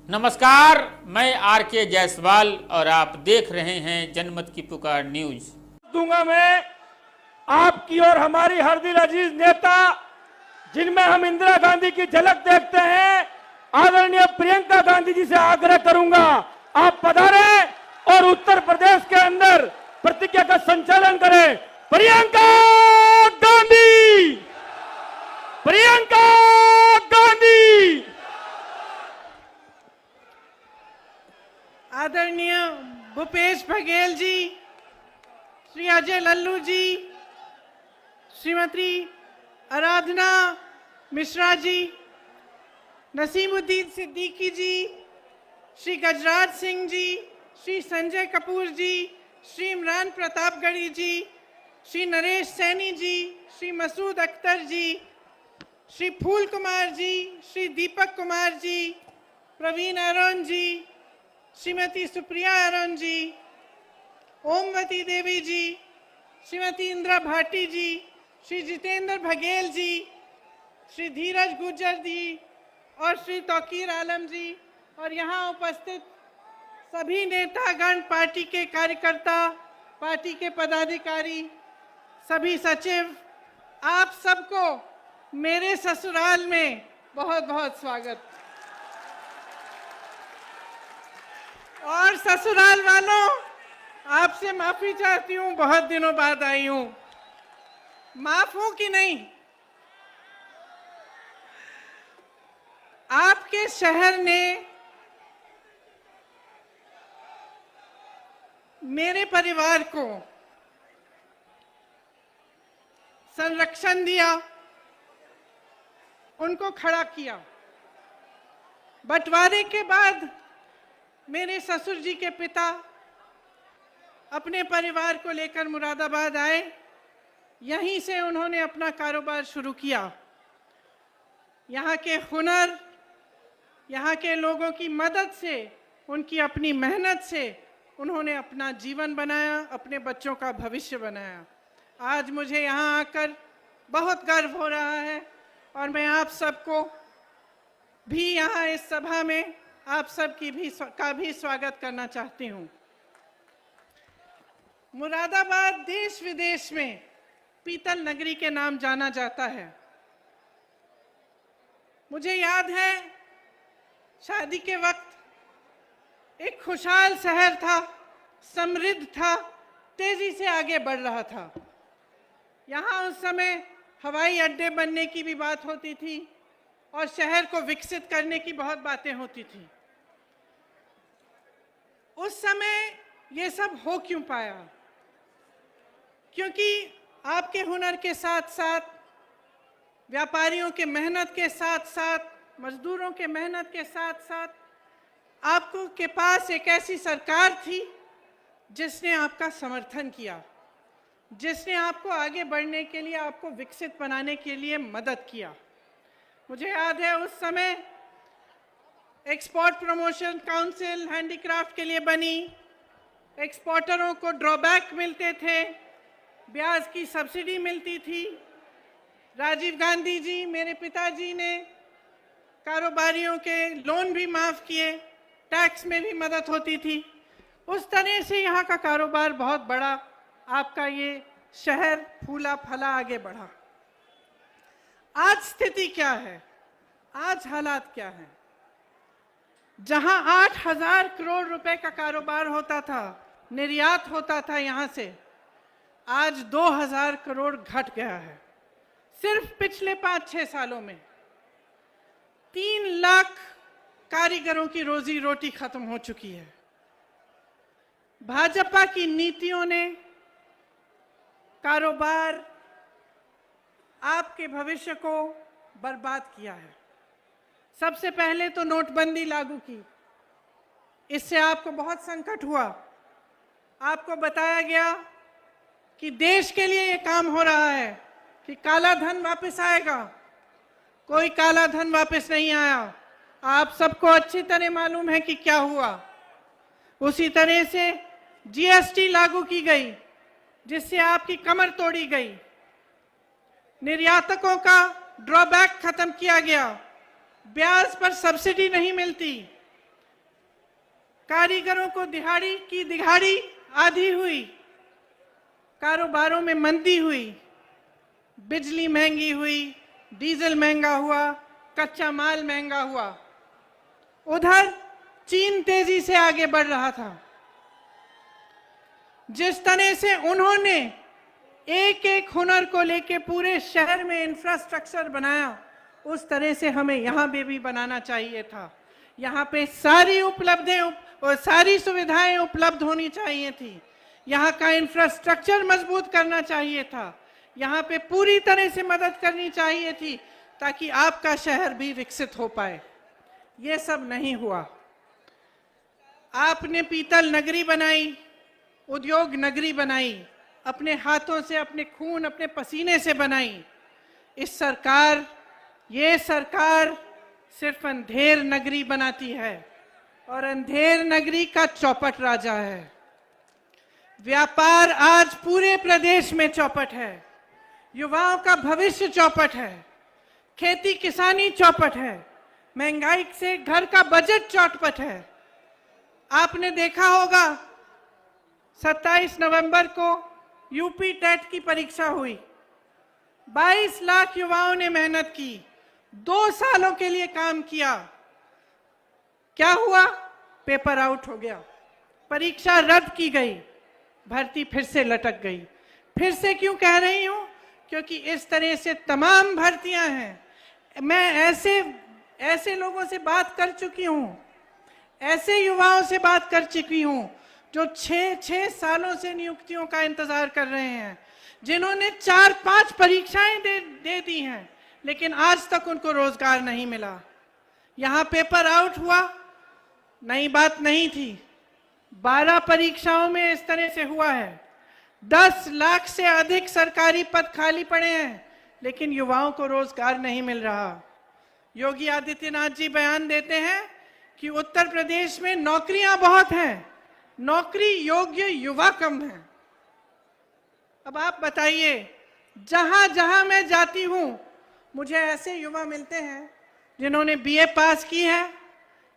नमस्कार, मैं आर.के. जायसवाल और आप देख रहे हैं जनमत की पुकार न्यूज। दूंगा मैं आपकी और हमारी हर दिल अजीज नेता, जिनमें हम इंदिरा गांधी की झलक देखते हैं, आदरणीय प्रियंका गांधी जी से आग्रह करूंगा, आप पधारें और उत्तर प्रदेश के अंदर प्रतिज्ञा का संचालन करें। प्रियंका गांधी, प्रियंका गांधी। आदरणीय भूपेश बघेल जी, श्री अजय लल्लू जी, श्रीमती आराधना मिश्रा जी, नसीमुद्दीन सिद्दीकी जी, श्री गजराज सिंह जी, श्री संजय कपूर जी, श्री इमरान प्रतापगढ़ी जी, श्री नरेश सैनी जी, श्री मसूद अख्तर जी, श्री फूल कुमार जी, श्री दीपक कुमार जी, प्रवीण अरुण जी, श्रीमती सुप्रिया अरुण जी, ओमवती देवी जी, श्रीमती इंदिरा भाटी जी, श्री जितेंद्र बघेल जी, श्री धीरज गुर्जर जी और श्री तौकीर आलम जी और यहाँ उपस्थित सभी नेतागण, पार्टी के कार्यकर्ता, पार्टी के पदाधिकारी, सभी सचिव, आप सबको मेरे ससुराल में बहुत बहुत स्वागत। और ससुराल वालों, आपसे माफी चाहती हूँ, बहुत दिनों बाद आई हूँ। माफ हूं कि नहीं? आपके शहर ने मेरे परिवार को संरक्षण दिया, उनको खड़ा किया। बंटवारे के बाद मेरे ससुर जी के पिता अपने परिवार को लेकर मुरादाबाद आए। यहीं से उन्होंने अपना कारोबार शुरू किया। यहाँ के हुनर, यहाँ के लोगों की मदद से, उनकी अपनी मेहनत से उन्होंने अपना जीवन बनाया, अपने बच्चों का भविष्य बनाया। आज मुझे यहाँ आकर बहुत गर्व हो रहा है और मैं आप सबको भी यहाँ इस सभा में आप सब का भी स्वागत करना चाहती हूँ। मुरादाबाद देश विदेश में पीतल नगरी के नाम जाना जाता है। मुझे याद है, शादी के वक्त एक खुशहाल शहर था, समृद्ध था, तेजी से आगे बढ़ रहा था। यहाँ उस समय हवाई अड्डे बनने की भी बात होती थी और शहर को विकसित करने की बहुत बातें होती थी। उस समय ये सब हो क्यों पाया? क्योंकि आपके हुनर के साथ साथ, व्यापारियों के मेहनत के साथ साथ, मजदूरों के मेहनत के साथ साथ आपको के पास एक ऐसी सरकार थी जिसने आपका समर्थन किया, जिसने आपको आगे बढ़ने के लिए, आपको विकसित बनाने के लिए मदद किया। मुझे याद है उस समय एक्सपोर्ट प्रमोशन काउंसिल हैंडीक्राफ्ट के लिए बनी। एक्सपोर्टरों को ड्रॉबैक मिलते थे, ब्याज की सब्सिडी मिलती थी। राजीव गांधी जी, मेरे पिताजी ने कारोबारियों के लोन भी माफ़ किए, टैक्स में भी मदद होती थी। उस तरह से यहाँ का कारोबार बहुत बड़ा, आपका ये शहर फूला फला आगे बढ़ा। आज स्थिति क्या है? आज हालात क्या हैं? जहां 8,000 करोड़ रुपए का कारोबार होता था, निर्यात होता था यहाँ से, आज 2,000 करोड़ घट गया है। सिर्फ पिछले 5-6 सालों में 3 लाख कारीगरों की रोजी रोटी खत्म हो चुकी है। भाजपा की नीतियों ने कारोबार, आपके भविष्य को बर्बाद किया है। सबसे पहले तो नोटबंदी लागू की, इससे आपको बहुत संकट हुआ। आपको बताया गया कि देश के लिए ये काम हो रहा है कि काला धन वापस आएगा। कोई काला धन वापस नहीं आया। आप सबको अच्छी तरह मालूम है कि क्या हुआ। उसी तरह से जीएसटी लागू की गई, जिससे आपकी कमर तोड़ी गई। निर्यातकों का ड्रॉबैक खत्म किया गया, ब्याज पर सब्सिडी नहीं मिलती। कारीगरों को दिहाड़ी की दिहाड़ी आधी हुई, कारोबारों में मंदी हुई, बिजली महंगी हुई, डीजल महंगा हुआ, कच्चा माल महंगा हुआ। उधर चीन तेजी से आगे बढ़ रहा था। जिस तरह से उन्होंने एक एक हुनर को लेके पूरे शहर में इंफ्रास्ट्रक्चर बनाया, उस तरह से हमें यहाँ पे भी बनाना चाहिए था। यहाँ पे सारी और सारी सुविधाएं उपलब्ध होनी चाहिए थी। यहाँ का इंफ्रास्ट्रक्चर मजबूत करना चाहिए था। यहाँ पे पूरी तरह से मदद करनी चाहिए थी ताकि आपका शहर भी विकसित हो पाए। ये सब नहीं हुआ। आपने पीतल नगरी बनाई, उद्योग नगरी बनाई, अपने हाथों से, अपने खून, अपने पसीने से बनाई। ये सरकार सिर्फ अंधेर नगरी बनाती है और अंधेर नगरी का चौपट राजा है। व्यापार आज पूरे प्रदेश में चौपट है, युवाओं का भविष्य चौपट है, खेती किसानी चौपट है, महंगाई से घर का बजट चौपट है। आपने देखा होगा 27 नवंबर को यूपी टेट की परीक्षा हुई। 22 लाख युवाओं ने मेहनत की, 2 सालों के लिए काम किया। क्या हुआ? पेपर आउट हो गया, परीक्षा रद्द की गई, भर्ती फिर से लटक गई। फिर से क्यों कह रही हूं? क्योंकि इस तरह से तमाम भर्तियां हैं। मैं ऐसे लोगों से बात कर चुकी हूं, ऐसे युवाओं से बात कर चुकी हूं जो 6 सालों से नियुक्तियों का इंतजार कर रहे हैं, जिन्होंने 4-5 परीक्षाएं दे दी हैं, लेकिन आज तक उनको रोजगार नहीं मिला। यहाँ पेपर आउट हुआ, नई बात नहीं थी। 12 परीक्षाओं में इस तरह से हुआ है। 10 लाख से अधिक सरकारी पद खाली पड़े हैं, लेकिन युवाओं को रोजगार नहीं मिल रहा। योगी आदित्यनाथ जी बयान देते हैं कि उत्तर प्रदेश में नौकरियां बहुत हैं, नौकरी योग्य युवा कम है। अब आप बताइए, जहां जहां मैं जाती हूं मुझे ऐसे युवा मिलते हैं जिन्होंने बीए पास की है,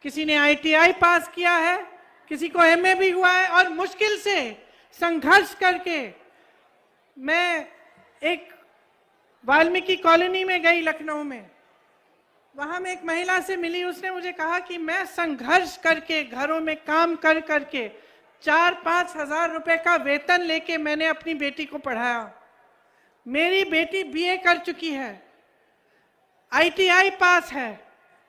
किसी ने आईटीआई पास किया है, किसी को एमए भी हुआ है, और मुश्किल से संघर्ष करके। मैं एक वाल्मीकि कॉलोनी में गई लखनऊ में, वहां मैं एक महिला से मिली। उसने मुझे कहा कि मैं संघर्ष करके घरों में काम कर करके 4-5 हजार रुपए का वेतन लेके मैंने अपनी बेटी को पढ़ाया। मेरी बेटी बीए कर चुकी है, आईटीआई पास है,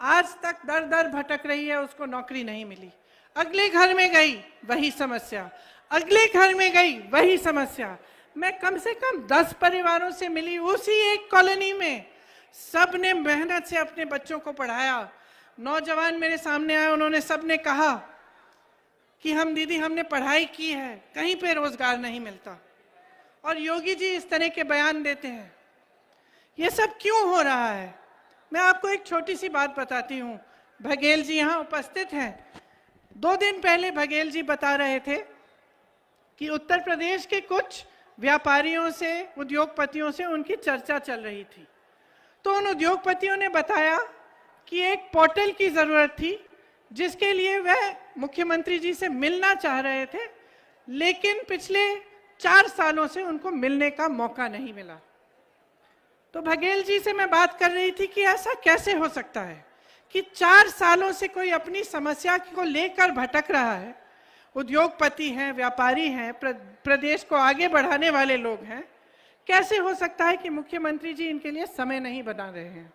आज तक दर दर भटक रही है, उसको नौकरी नहीं मिली। अगले घर में गई, वही समस्या, अगले घर में गई, वही समस्या। मैं कम से कम 10 परिवारों से मिली उसी एक कॉलोनी में, सब ने मेहनत से अपने बच्चों को पढ़ाया। नौजवान मेरे सामने आए, उन्होंने सब ने कहा कि दीदी हमने पढ़ाई की है, कहीं पे रोजगार नहीं मिलता। और योगी जी इस तरह के बयान देते हैं। ये सब क्यों हो रहा है? मैं आपको एक छोटी सी बात बताती हूँ। बघेल जी यहाँ उपस्थित हैं। 2 दिन पहले बघेल जी बता रहे थे कि उत्तर प्रदेश के कुछ व्यापारियों से, उद्योगपतियों से उनकी चर्चा चल रही थी। तो उन उद्योगपतियों ने बताया कि एक पोर्टल की जरूरत थी, जिसके लिए वह मुख्यमंत्री जी से मिलना चाह रहे थे, लेकिन पिछले 4 सालों से उनको मिलने का मौका नहीं मिला। तो बघेल जी से मैं बात कर रही थी कि ऐसा कैसे हो सकता है कि 4 सालों से कोई अपनी समस्या को लेकर भटक रहा है। उद्योगपति हैं, व्यापारी हैं, प्रदेश को आगे बढ़ाने वाले लोग हैं, कैसे हो सकता है कि मुख्यमंत्री जी इनके लिए समय नहीं बना रहे हैं?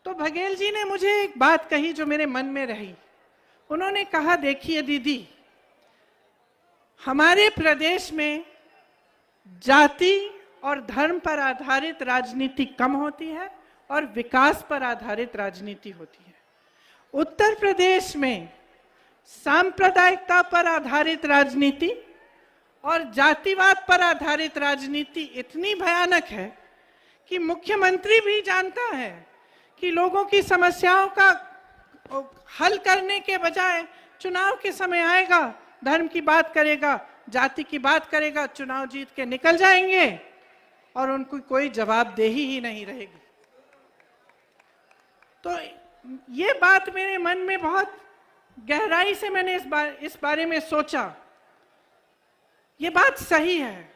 तो बघेल जी ने मुझे एक बात कही जो मेरे मन में रही। उन्होंने कहा, देखिए दीदी, हमारे प्रदेश में जाति और धर्म पर आधारित राजनीति कम होती है और विकास पर आधारित राजनीति होती है। उत्तर प्रदेश में सांप्रदायिकता पर आधारित राजनीति और जातिवाद पर आधारित राजनीति इतनी भयानक है कि मुख्यमंत्री भी जानता है कि लोगों की समस्याओं का हल करने के बजाय चुनाव के समय आएगा, धर्म की बात करेगा, जाति की बात करेगा, चुनाव जीत के निकल जाएंगे और उनको कोई जवाबदेही ही नहीं रहेगी। तो ये बात मेरे मन में बहुत गहराई से मैंने इस बारे में सोचा। ये बात सही है,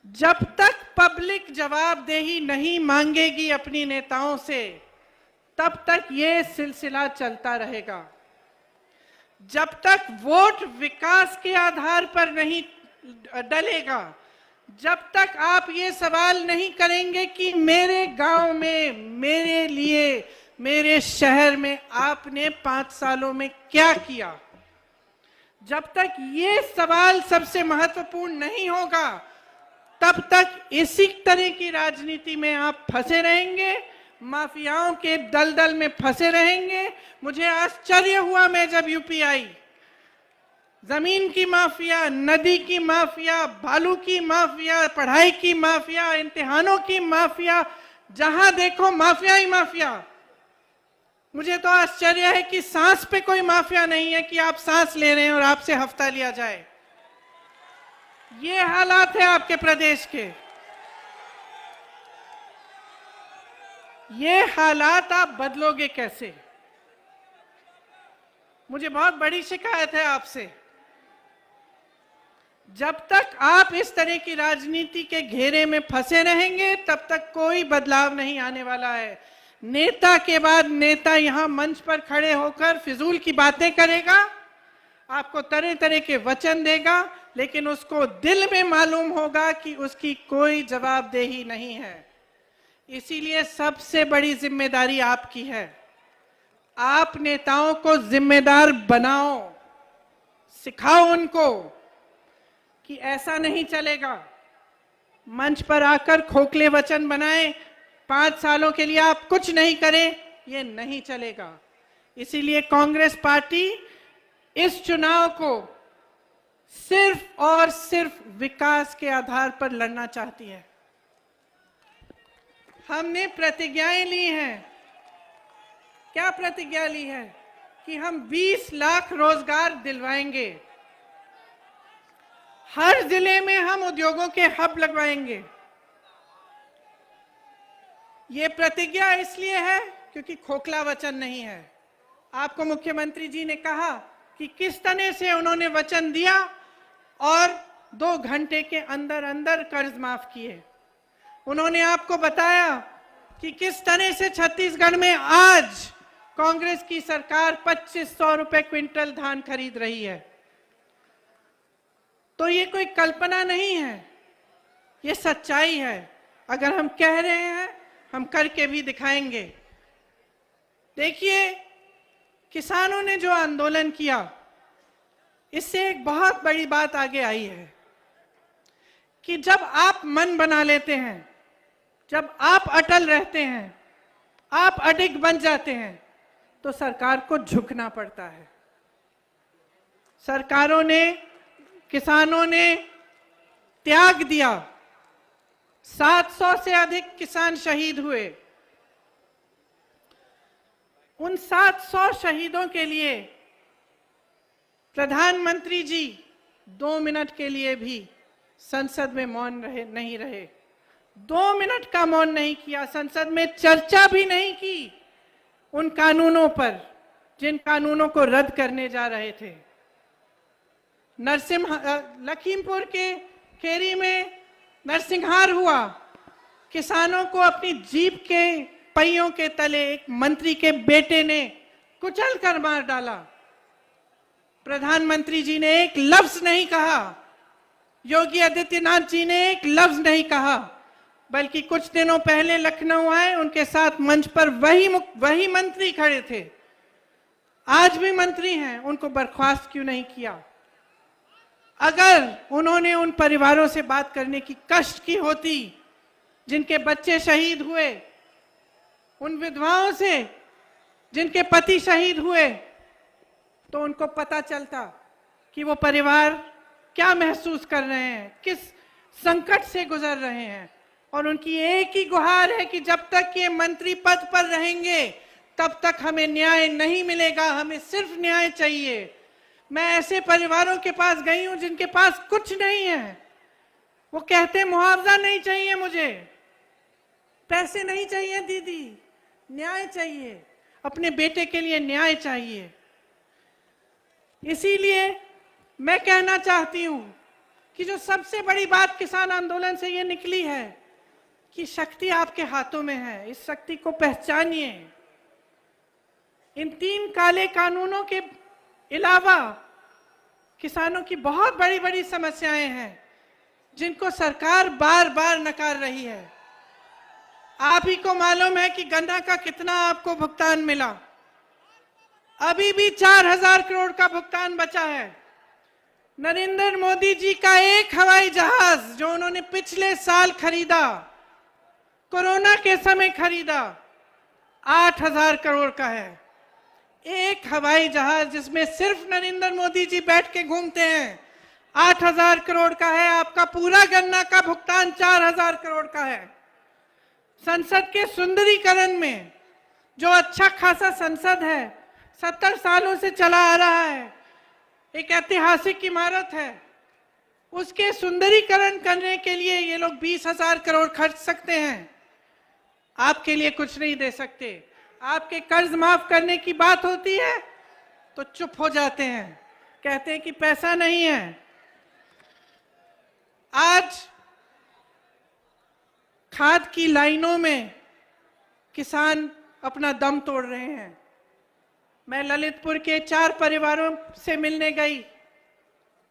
जब तक पब्लिक जवाबदेही नहीं मांगेगी अपनी नेताओं से, तब तक ये सिलसिला चलता रहेगा। जब तक वोट विकास के आधार पर नहीं डलेगा, जब तक आप ये सवाल नहीं करेंगे कि मेरे गांव में, मेरे लिए, मेरे शहर में आपने 5 सालों में क्या किया, जब तक ये सवाल सबसे महत्वपूर्ण नहीं होगा, तब तक इसी तरह की राजनीति में आप फंसे रहेंगे, माफियाओं के दलदल में फंसे रहेंगे। मुझे आश्चर्य हुआ मैं जब यूपी आई, जमीन की माफिया, नदी की माफिया, बालू की माफिया, पढ़ाई की माफिया, इम्तिहानों की माफिया, जहां देखो माफिया ही माफिया। मुझे तो आश्चर्य है कि सांस पे कोई माफिया नहीं है कि आप सांस ले रहे हैं और आपसे हफ्ता लिया जाए। ये हालात है आपके प्रदेश के। ये हालात आप बदलोगे कैसे? मुझे बहुत बड़ी शिकायत है आपसे। जब तक आप इस तरह की राजनीति के घेरे में फंसे रहेंगे, तब तक कोई बदलाव नहीं आने वाला है। नेता के बाद नेता यहां मंच पर खड़े होकर फिजूल की बातें करेगा, आपको तरह तरह के वचन देगा, लेकिन उसको दिल में मालूम होगा कि उसकी कोई जवाबदेही नहीं है। इसीलिए सबसे बड़ी जिम्मेदारी आपकी है। आप नेताओं को जिम्मेदार बनाओ, सिखाओ उनको कि ऐसा नहीं चलेगा। मंच पर आकर खोखले वचन बनाए, 5 सालों के लिए आप कुछ नहीं करें, ये नहीं चलेगा। इसीलिए कांग्रेस पार्टी इस चुनाव को सिर्फ और सिर्फ विकास के आधार पर लड़ना चाहती है। हमने प्रतिज्ञाएं ली हैं। क्या प्रतिज्ञा ली है? कि हम 20 लाख रोजगार दिलवाएंगे, हर जिले में हम उद्योगों के हब लगवाएंगे। ये प्रतिज्ञा इसलिए है क्योंकि खोखला वचन नहीं है। आपको मुख्यमंत्री जी ने कहा कि किस तरह से उन्होंने वचन दिया और 2 घंटे के अंदर अंदर कर्ज माफ किए। उन्होंने आपको बताया कि किस तरह से छत्तीसगढ़ में आज कांग्रेस की सरकार 2500 रुपए क्विंटल धान खरीद रही है। तो ये कोई कल्पना नहीं है, ये सच्चाई है। अगर हम कह रहे हैं, हम करके भी दिखाएंगे। देखिए, किसानों ने जो आंदोलन किया, इससे एक बहुत बड़ी बात आगे आई है कि जब आप मन बना लेते हैं, जब आप अटल रहते हैं, आप अडिग बन जाते हैं, तो सरकार को झुकना पड़ता है। सरकारों ने, किसानों ने त्याग दिया। 700 से अधिक किसान शहीद हुए। उन 700 शहीदों के लिए प्रधानमंत्री जी 2 मिनट के लिए भी संसद में मौन नहीं रहे। 2 मिनट का मौन नहीं किया। संसद में चर्चा भी नहीं की उन कानूनों पर, जिन कानूनों को रद्द करने जा रहे थे। लखीमपुर के खेरी में नरसंहार हुआ। किसानों को अपनी जीप के पहियों के तले एक मंत्री के बेटे ने कुचल कर मार डाला। प्रधानमंत्री जी ने एक लफ्ज नहीं कहा, योगी आदित्यनाथ जी ने एक लफ्ज नहीं कहा, बल्कि कुछ दिनों पहले लखनऊ आए, उनके साथ मंच पर वही मंत्री खड़े थे, आज भी मंत्री हैं, उनको बर्खास्त क्यों नहीं किया? अगर उन्होंने उन परिवारों से बात करने की कष्ट की होती जिनके बच्चे शहीद हुए, उन विधवाओं से जिनके पति शहीद हुए, तो उनको पता चलता कि वो परिवार क्या महसूस कर रहे हैं, किस संकट से गुजर रहे हैं। और उनकी एक ही गुहार है कि जब तक ये मंत्री पद पर रहेंगे, तब तक हमें न्याय नहीं मिलेगा, हमें सिर्फ न्याय चाहिए। मैं ऐसे परिवारों के पास गई हूं जिनके पास कुछ नहीं है। वो कहते मुआवजा नहीं चाहिए, मुझे पैसे नहीं चाहिए दीदी, न्याय चाहिए, अपने बेटे के लिए न्याय चाहिए। इसीलिए मैं कहना चाहती हूं कि जो सबसे बड़ी बात किसान आंदोलन से ये निकली है कि शक्ति आपके हाथों में है, इस शक्ति को पहचानिए। इन 3 काले कानूनों के अलावा किसानों की बहुत बड़ी बड़ी समस्याएं हैं जिनको सरकार बार बार नकार रही है। आप ही को मालूम है कि गन्ना का कितना आपको भुगतान मिला, अभी भी 4000 करोड़ का भुगतान बचा है। नरेंद्र मोदी जी का एक हवाई जहाज जो उन्होंने पिछले साल खरीदा, कोरोना के समय खरीदा, 8000 करोड़ का है। एक हवाई जहाज जिसमें सिर्फ नरेंद्र मोदी जी बैठ के घूमते हैं, 8000 करोड़ का है। आपका पूरा गन्ना का भुगतान 4000 करोड़ का है। संसद के सुंदरीकरण में जो अच्छा खासा संसद है, 70 सालों से चला आ रहा है, एक ऐतिहासिक इमारत है, उसके सुंदरीकरण करने के लिए ये लोग 20,000 करोड़ खर्च सकते हैं, आपके लिए कुछ नहीं दे सकते। आपके कर्ज माफ करने की बात होती है तो चुप हो जाते हैं, कहते हैं कि पैसा नहीं है। आज खाद की लाइनों में किसान अपना दम तोड़ रहे हैं। मैं ललितपुर के 4 परिवारों से मिलने गई।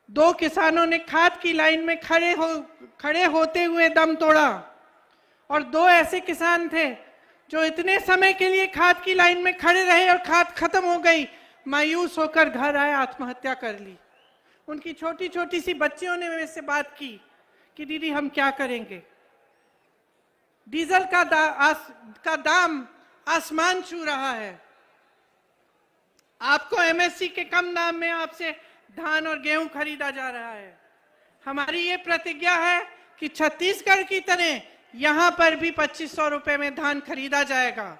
2 किसानों ने खाद की लाइन में खड़े होते हुए दम तोड़ा और 2 ऐसे किसान थे जो इतने समय के लिए खाद की लाइन में खड़े रहे और खाद खत्म हो गई, मायूस होकर घर आए, आत्महत्या कर ली। उनकी छोटी छोटी सी बच्चियों ने मेरे से बात की कि दीदी हम क्या करेंगे। डीजल का दाम आसमान छू रहा है। आपको एमएसपी के कम दाम में आपसे धान और गेहूं खरीदा जा रहा है। हमारी ये प्रतिज्ञा है कि छत्तीसगढ़ की तरह यहां पर भी 2500 रुपए में धान खरीदा जाएगा,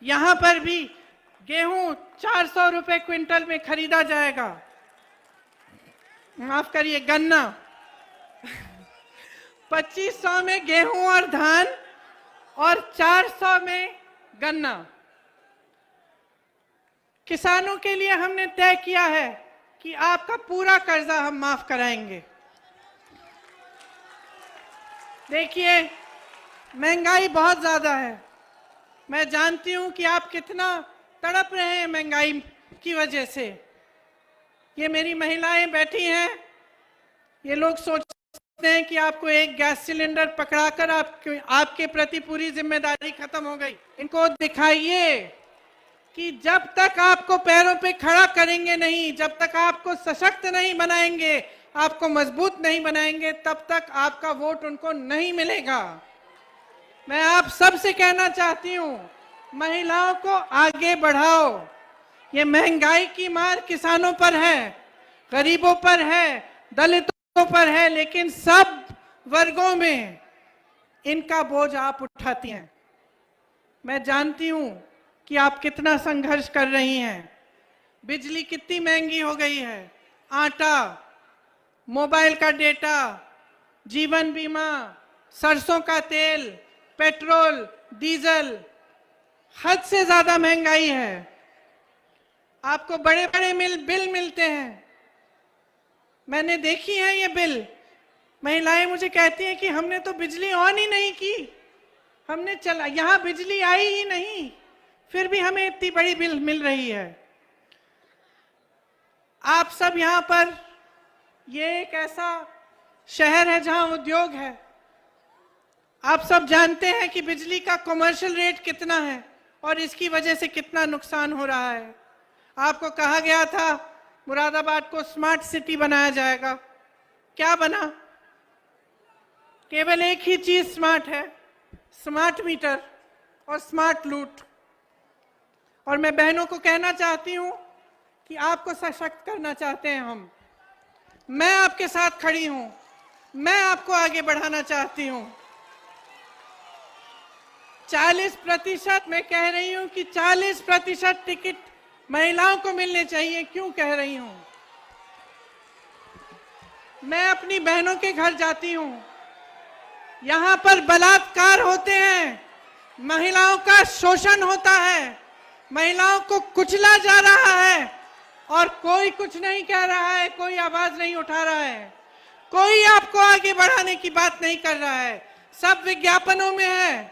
यहां पर भी गेहूं 400 रुपए क्विंटल में खरीदा जाएगा। माफ करिए, गन्ना 2500 में गेहूं और धान और 400 में गन्ना। किसानों के लिए हमने तय किया है कि आपका पूरा कर्जा हम माफ कराएंगे। देखिए, महंगाई बहुत ज्यादा है। मैं जानती हूं कि आप कितना तड़प रहे हैं महंगाई की वजह से। ये मेरी महिलाएं बैठी हैं, ये लोग सोचते हैं कि आपको एक गैस सिलेंडर पकड़ाकर आपके प्रति पूरी जिम्मेदारी खत्म हो गई। इनको दिखाइए कि जब तक आपको पैरों पे खड़ा करेंगे नहीं, जब तक आपको सशक्त नहीं बनाएंगे, आपको मजबूत नहीं बनाएंगे, तब तक आपका वोट उनको नहीं मिलेगा। मैं आप सबसे कहना चाहती हूं, महिलाओं को आगे बढ़ाओ। ये महंगाई की मार किसानों पर है, गरीबों पर है, दलितों पर है, लेकिन सब वर्गों में इनका बोझ आप उठाती हैं। मैं जानती हूं कि आप कितना संघर्ष कर रही हैं। बिजली कितनी महंगी हो गई है, आटा, मोबाइल का डेटा, जीवन बीमा, सरसों का तेल, पेट्रोल, डीजल, हद से ज्यादा महंगाई है। आपको बड़े बड़े बिल मिलते हैं। मैंने देखी है ये बिल। महिलाएं मुझे कहती हैं कि हमने तो बिजली ऑन ही नहीं की, हमने चला, यहां बिजली आई ही नहीं, फिर भी हमें इतनी बड़ी बिल मिल रही है। आप सब यहां पर, ये एक ऐसा शहर है जहां उद्योग है। आप सब जानते हैं कि बिजली का कमर्शियल रेट कितना है और इसकी वजह से कितना नुकसान हो रहा है। आपको कहा गया था मुरादाबाद को स्मार्ट सिटी बनाया जाएगा, क्या बना? केवल एक ही चीज स्मार्ट है, स्मार्ट मीटर और स्मार्ट लूट। और मैं बहनों को कहना चाहती हूं कि आपको सशक्त करना चाहते हैं हम। मैं आपके साथ खड़ी हूं, मैं आपको आगे बढ़ाना चाहती हूं। 40%, मैं कह रही हूं कि 40% टिकट महिलाओं को मिलने चाहिए। क्यों कह रही हूं? मैं अपनी बहनों के घर जाती हूं, यहां पर बलात्कार होते हैं, महिलाओं का शोषण होता है, महिलाओं को कुचला जा रहा है और और कोई कुछ नहीं कह रहा है, कोई आवाज नहीं उठा रहा है, कोई आपको आगे बढ़ाने की बात नहीं कर रहा है। सब विज्ञापनों में है,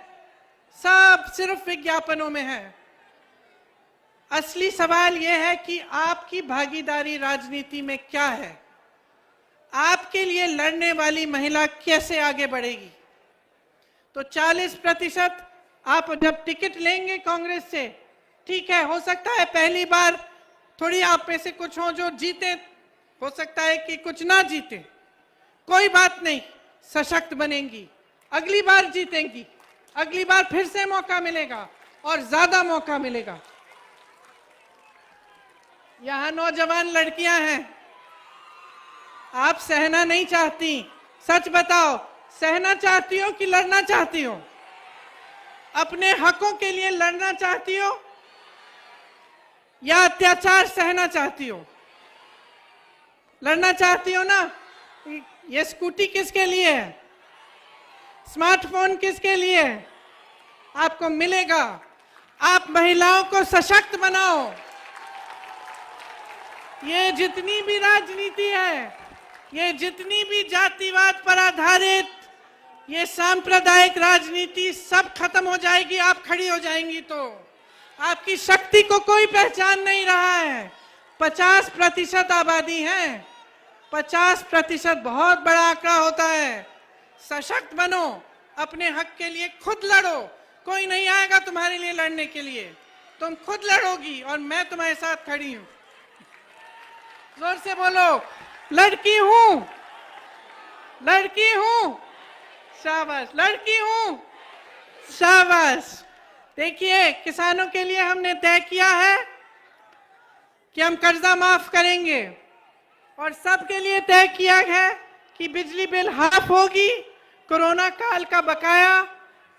सब सिर्फ विज्ञापनों में है। असली सवाल यह है कि आपकी भागीदारी राजनीति में क्या है? आपके लिए लड़ने वाली महिला कैसे आगे बढ़ेगी? तो 40% आप जब टिकट लेंगे कांग्रेस से, ठीक है, हो सकता है पहली बार थोड़ी आप में से कुछ हो जो जीते, हो सकता है कि कुछ ना जीते, कोई बात नहीं, सशक्त बनेंगी, अगली बार जीतेंगी, अगली बार फिर से मौका मिलेगा और ज्यादा मौका मिलेगा। यहां नौजवान लड़कियां हैं, आप सहना नहीं चाहती, सच बताओ, सहना चाहती हो कि लड़ना चाहती हो? अपने हकों के लिए लड़ना चाहती हो या अत्याचार सहना चाहती हो? लड़ना चाहती हो ना? ये स्कूटी किसके लिए है? स्मार्टफोन किसके लिए है? आपको मिलेगा। आप महिलाओं को सशक्त बनाओ। ये जितनी भी राजनीति है, ये जितनी भी जातिवाद पर आधारित ये सांप्रदायिक राजनीति सब खत्म हो जाएगी, आप खड़ी हो जाएंगी तो। आपकी शक्ति को कोई पहचान नहीं रहा है। 50% आबादी है, 50% बहुत बड़ा आंकड़ा होता है। सशक्त बनो, अपने हक के लिए खुद लड़ो, कोई नहीं आएगा तुम्हारे लिए लड़ने के लिए, तुम खुद लड़ोगी और मैं तुम्हारे साथ खड़ी हूं। जोर से बोलो, लड़की हूं, लड़की हूं, शाबाश, लड़की हूं, शाबाश। देखिए, किसानों के लिए हमने तय किया है कि हम कर्जा माफ करेंगे और सबके लिए तय किया है कि बिजली बिल हाफ होगी। कोरोना काल का बकाया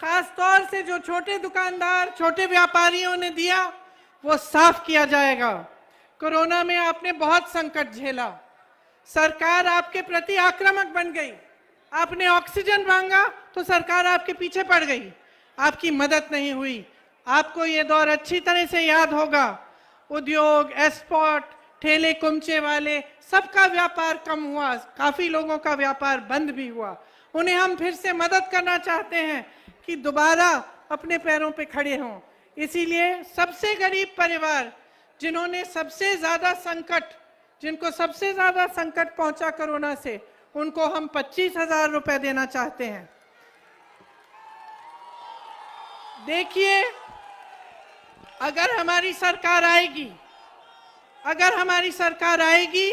खास तौर से जो छोटे दुकानदार, छोटे व्यापारियों ने दिया, वो साफ किया जाएगा। कोरोना में आपने बहुत संकट झेला, सरकार आपके प्रति आक्रामक बन गई, आपने ऑक्सीजन मांगा तो सरकार आपके पीछे पड़ गई, आपकी मदद नहीं हुई। आपको ये दौर अच्छी तरह से याद होगा। उद्योग, एक्सपोर्ट, ठेले कुमचे वाले, सबका व्यापार कम हुआ, काफी लोगों का व्यापार बंद भी हुआ। उन्हें हम फिर से मदद करना चाहते हैं कि दोबारा अपने पैरों पे खड़े हों। इसीलिए सबसे गरीब परिवार, जिन्होंने सबसे ज्यादा संकट, जिनको सबसे ज्यादा संकट पहुंचा कोरोना से, उनको हम 25,000 रुपए देना चाहते हैं। देखिए, अगर हमारी सरकार आएगी, अगर हमारी सरकार आएगी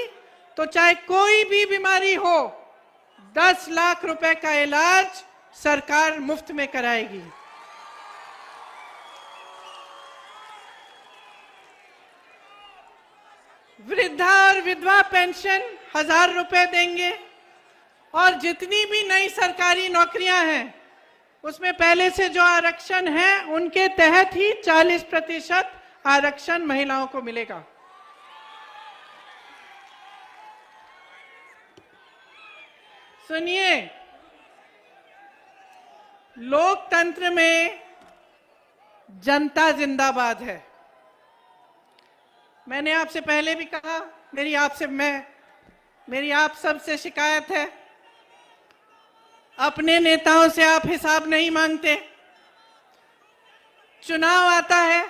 तो चाहे कोई भी बीमारी हो, 10 लाख रुपए का इलाज सरकार मुफ्त में कराएगी। वृद्धा और विधवा पेंशन 1,000 रुपए देंगे और जितनी भी नई सरकारी नौकरियां हैं उसमें पहले से जो आरक्षण है उनके तहत ही 40% आरक्षण महिलाओं को मिलेगा। सुनिए, लोकतंत्र में जनता जिंदाबाद है। मैंने आपसे पहले भी कहा, मेरी आप सबसे शिकायत है, अपने नेताओं से आप हिसाब नहीं मांगते। चुनाव आता है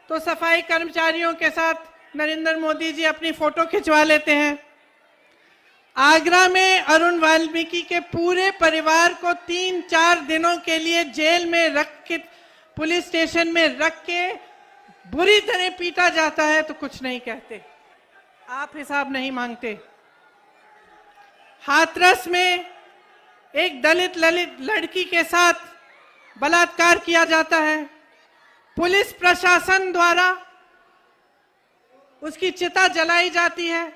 तो सफाई कर्मचारियों के साथ नरेंद्र मोदी जी अपनी फोटो खिंचवा लेते हैं। आगरा में अरुण वाल्मीकि के पूरे परिवार को 3-4 दिनों के लिए जेल में रख के, पुलिस स्टेशन में रख के बुरी तरह पीटा जाता है तो कुछ नहीं कहते, आप हिसाब नहीं मांगते। हाथरस में एक दलित लड़की के साथ बलात्कार किया जाता है, पुलिस प्रशासन द्वारा उसकी चिता जलाई जाती है,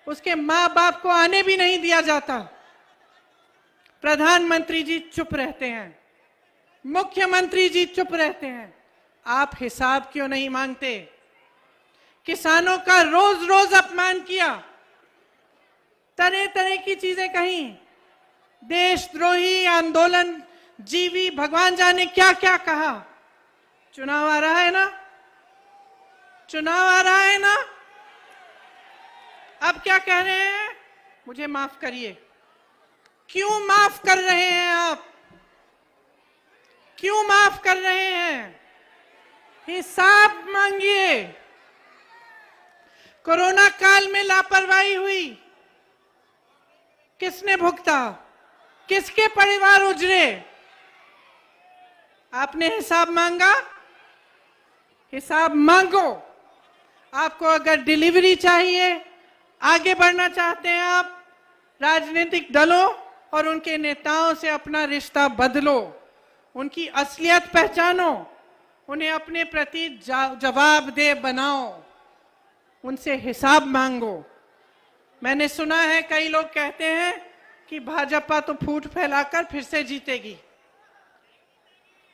उसके माँ बाप को आने भी नहीं दिया जाता। प्रधानमंत्री जी चुप रहते हैं, मुख्यमंत्री जी चुप रहते हैं, आप हिसाब क्यों नहीं मांगते? किसानों का रोज रोज अपमान किया, तरह तरह की चीजें कही, देशद्रोही, आंदोलन जीवी, भगवान जाने क्या क्या कहा। चुनाव आ रहा है ना, चुनाव आ रहा है ना, अब क्या कह रहे हैं? मुझे माफ करिए। क्यों माफ कर रहे हैं आप? क्यों माफ कर रहे हैं? हिसाब मांगिए। कोरोना काल में लापरवाही हुई, किसने भुगता? किसके परिवार उजड़े? आपने हिसाब मांगा? हिसाब मांगो। आपको अगर डिलीवरी चाहिए, आगे बढ़ना चाहते हैं आप, राजनीतिक दलों और उनके नेताओं से अपना रिश्ता बदलो, उनकी असलियत पहचानो, उन्हें अपने प्रति जवाबदेह बनाओ, उनसे हिसाब मांगो। मैंने सुना है कई लोग कहते हैं कि भाजपा तो फूट फैलाकर फिर से जीतेगी।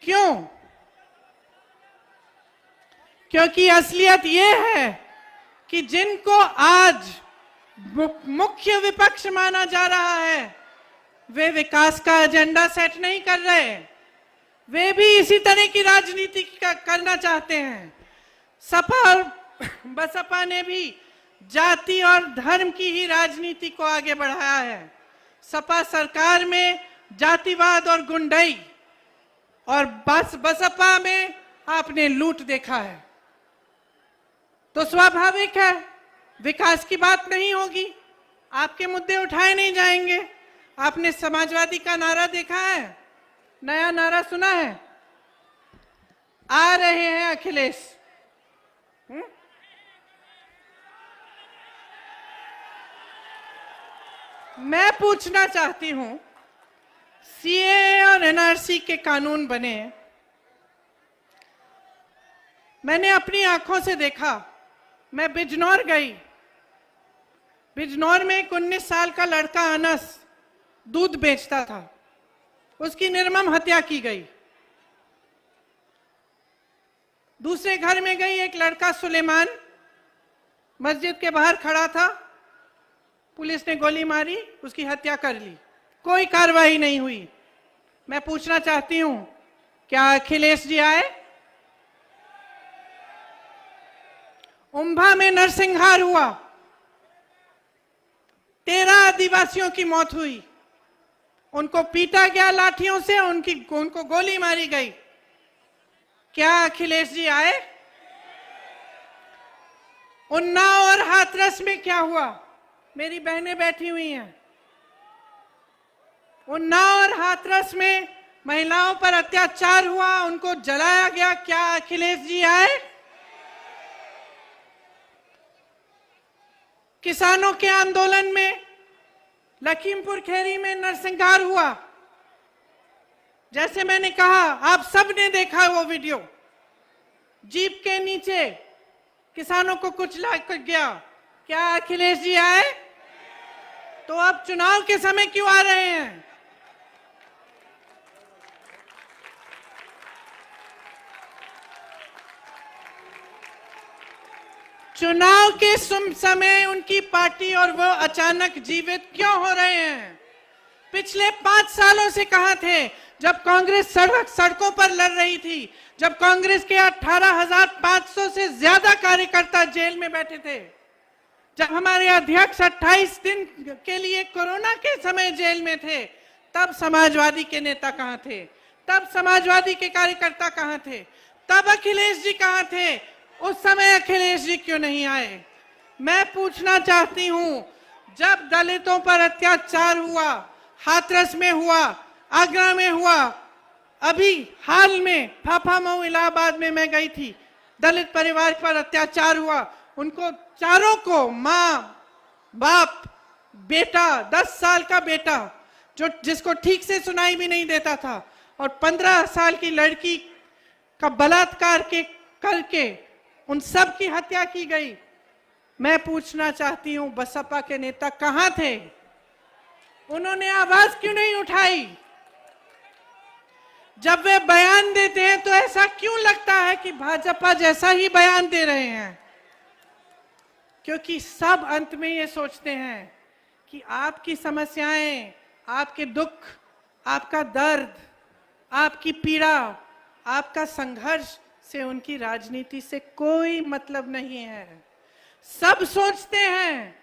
क्यों? क्योंकि असलियत ये है कि जिनको आज मुख्य विपक्ष माना जा रहा है, वे विकास का एजेंडा सेट नहीं कर रहे। वे भी इसी तरह की राजनीति करना चाहते हैं। सपा और बसपा ने भी जाति और धर्म की ही राजनीति को आगे बढ़ाया है। सपा सरकार में जातिवाद और गुंडाई, और बसपा में आपने लूट देखा है। तो स्वाभाविक है विकास की बात नहीं होगी, आपके मुद्दे उठाए नहीं जाएंगे। आपने समाजवादी का नारा देखा है? नया नारा सुना है? आ रहे हैं अखिलेश। मैं पूछना चाहती हूं, सीए और एनआरसी के कानून बने, मैंने अपनी आंखों से देखा। मैं बिजनौर गई। बिजनौर में एक 19 साल का लड़का अनस दूध बेचता था, उसकी निर्मम हत्या की गई। दूसरे घर में गई, एक लड़का सुलेमान मस्जिद के बाहर खड़ा था, पुलिस ने गोली मारी, उसकी हत्या कर ली, कोई कार्रवाई नहीं हुई। मैं पूछना चाहती हूं, क्या अखिलेश जी आए? उम्भा में नरसंहार हुआ, 13 आदिवासियों की मौत हुई, उनको पीटा गया लाठियों से, उनको गोली मारी गई। क्या अखिलेश जी आए? उन्नाव और हाथरस में क्या हुआ? मेरी बहनें बैठी हुई हैं। उन्नाव और हाथरस में महिलाओं पर अत्याचार हुआ, उनको जलाया गया। क्या अखिलेश जी आए? किसानों के आंदोलन में लखीमपुर खीरी में नरसंहार हुआ। जैसे मैंने कहा, आप सब ने देखा वो वीडियो, जीप के नीचे किसानों को कुचला गया। क्या अखिलेश जी आए? तो अब चुनाव के समय क्यों आ रहे हैं? चुनाव के समय उनकी पार्टी और वो अचानक जीवित क्यों हो रहे हैं? पिछले 5 सालों से कहां थे जब कांग्रेस सड़कों पर लड़ रही थी, जब कांग्रेस के 18,500 से ज्यादा कार्यकर्ता जेल में बैठे थे, जब हमारे अध्यक्ष 28 दिन के लिए कोरोना के समय जेल में थे, तब समाजवादी के नेता कहां थे? तब समाजवादी के कार्यकर्ता कहां थे? तब अखिलेश जी कहां थे? उस समय अखिलेश जी क्यों नहीं आए? मैं पूछना चाहती हूं, जब दलितों पर अत्याचार हुआ, हाथरस में हुआ, आगरा में हुआ, अभी हाल में फाफामऊ इलाहाबाद में मैं गई थी, दलित परिवार पर अत्याचार हुआ, उनको चारों को, माँ, बाप, बेटा, 10 साल का बेटा जिसको ठीक से सुनाई भी नहीं देता था, और 15 साल की लड़की का बलात्कार करके उन सब की हत्या की गई। मैं पूछना चाहती हूं, बसपा के नेता कहां थे? उन्होंने आवाज क्यों नहीं उठाई? जब वे बयान देते हैं तो ऐसा क्यों लगता है कि भाजपा जैसा ही बयान दे रहे हैं? क्योंकि सब अंत में ये सोचते हैं कि आपकी समस्याएं, आपके दुख, आपका दर्द, आपकी पीड़ा, आपका संघर्ष से उनकी राजनीति से कोई मतलब नहीं है। सब सोचते हैं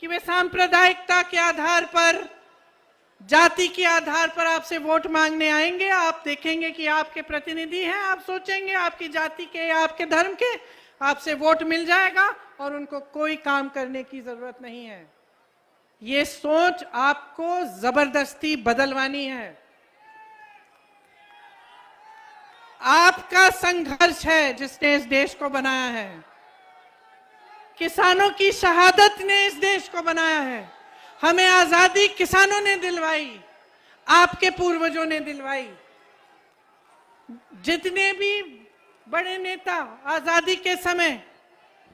कि वे सांप्रदायिकता के आधार पर, जाति के आधार पर आपसे वोट मांगने आएंगे। आप देखेंगे कि आपके प्रतिनिधि हैं, आप सोचेंगे आपकी जाति के या आपके धर्म के, आपसे वोट मिल जाएगा और उनको कोई काम करने की जरूरत नहीं है। ये सोच आपको जबरदस्ती बदलवानी है। आपका संघर्ष है जिसने इस देश को बनाया है। किसानों की शहादत ने इस देश को बनाया है। हमें आजादी किसानों ने दिलवाई, आपके पूर्वजों ने दिलवाई। जितने भी बड़े नेता आजादी के समय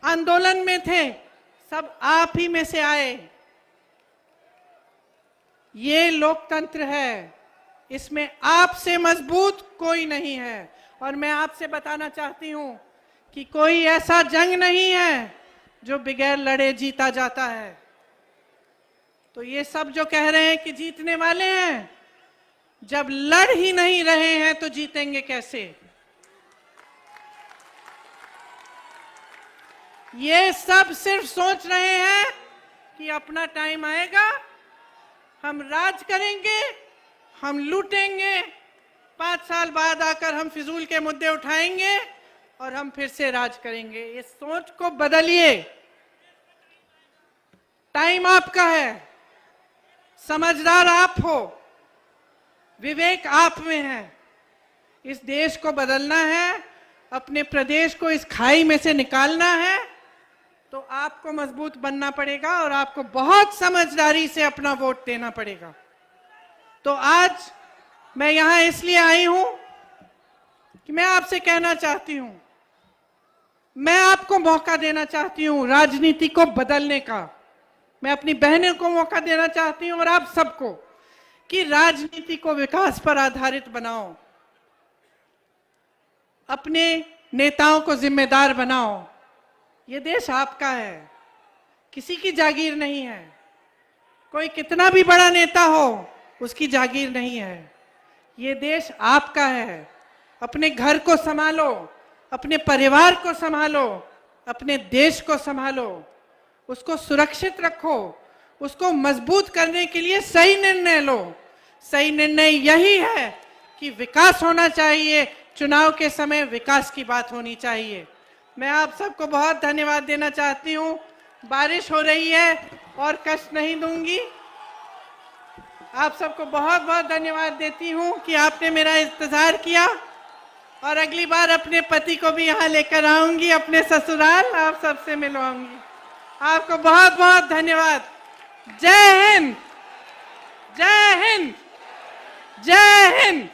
आंदोलन में थे, सब आप ही में से आए। ये लोकतंत्र है, इसमें आपसे मजबूत कोई नहीं है। और मैं आपसे बताना चाहती हूं कि कोई ऐसा जंग नहीं है जो बगैर लड़े जीता जाता है। तो ये सब जो कह रहे हैं कि जीतने वाले हैं, जब लड़ ही नहीं रहे हैं तो जीतेंगे कैसे? ये सब सिर्फ सोच रहे हैं कि अपना टाइम आएगा, हम राज करेंगे, हम लूटेंगे, 5 साल बाद आकर हम फिजूल के मुद्दे उठाएंगे और हम फिर से राज करेंगे। इस सोच को बदलिए। टाइम आपका है, समझदार आप हो, विवेक आप में है। इस देश को बदलना है, अपने प्रदेश को इस खाई में से निकालना है, तो आपको मजबूत बनना पड़ेगा और आपको बहुत समझदारी से अपना वोट देना पड़ेगा। तो आज मैं यहां इसलिए आई हूं कि मैं आपसे कहना चाहती हूं, मैं आपको मौका देना चाहती हूं राजनीति को बदलने का। मैं अपनी बहनों को मौका देना चाहती हूं और आप सबको कि राजनीति को विकास पर आधारित बनाओ, अपने नेताओं को जिम्मेदार बनाओ। ये देश आपका है, किसी की जागीर नहीं है। कोई कितना भी बड़ा नेता हो, उसकी जागीर नहीं है। ये देश आपका है। अपने घर को संभालो, अपने परिवार को संभालो, अपने देश को संभालो, उसको सुरक्षित रखो, उसको मजबूत करने के लिए सही निर्णय लो। सही निर्णय यही है कि विकास होना चाहिए, चुनाव के समय विकास की बात होनी चाहिए। मैं आप सबको बहुत धन्यवाद देना चाहती हूँ। बारिश हो रही है और कष्ट नहीं दूंगी। आप सबको बहुत बहुत धन्यवाद देती हूँ कि आपने मेरा इंतजार किया, और अगली बार अपने पति को भी यहाँ लेकर आऊंगी, अपने ससुराल, आप सबसे मिलवाऊंगी। आपको बहुत बहुत धन्यवाद। जय हिंद, जय हिंद, जय हिंद।